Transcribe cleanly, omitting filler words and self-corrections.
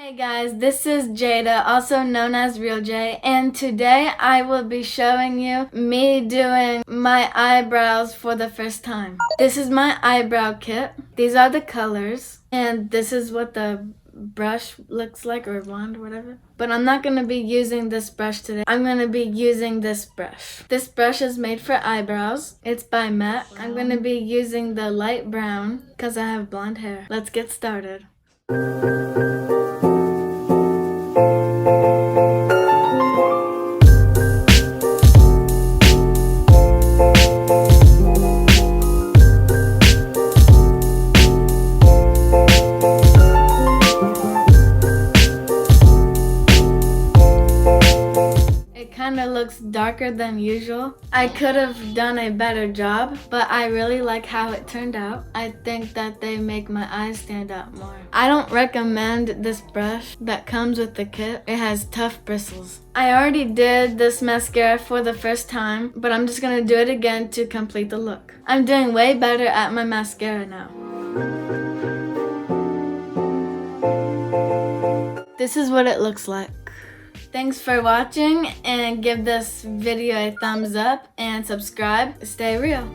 Hey guys, this is Jada, also known as RealJay, and today I will be showing you me doing my eyebrows for the first time. This is my eyebrow kit. These are the colors, and this is what the brush looks like, or wand, whatever. But I'm not going to be using this brush today. I'm going to be using this brush. This brush is made for eyebrows. It's by MAC. I'm going to be using the light brown because I have blonde hair. Let's get started. Kind of looks darker than usual. I could have done a better job, but I really like how it turned out. I think that they make my eyes stand out more. I don't recommend this brush that comes with the kit. It has tough bristles. I already did this mascara for the first time, but I'm just gonna do it again to complete the look. I'm doing way better at my mascara now. This is what it looks like. Thanks for watching, and give this video a thumbs up and subscribe. Stay real.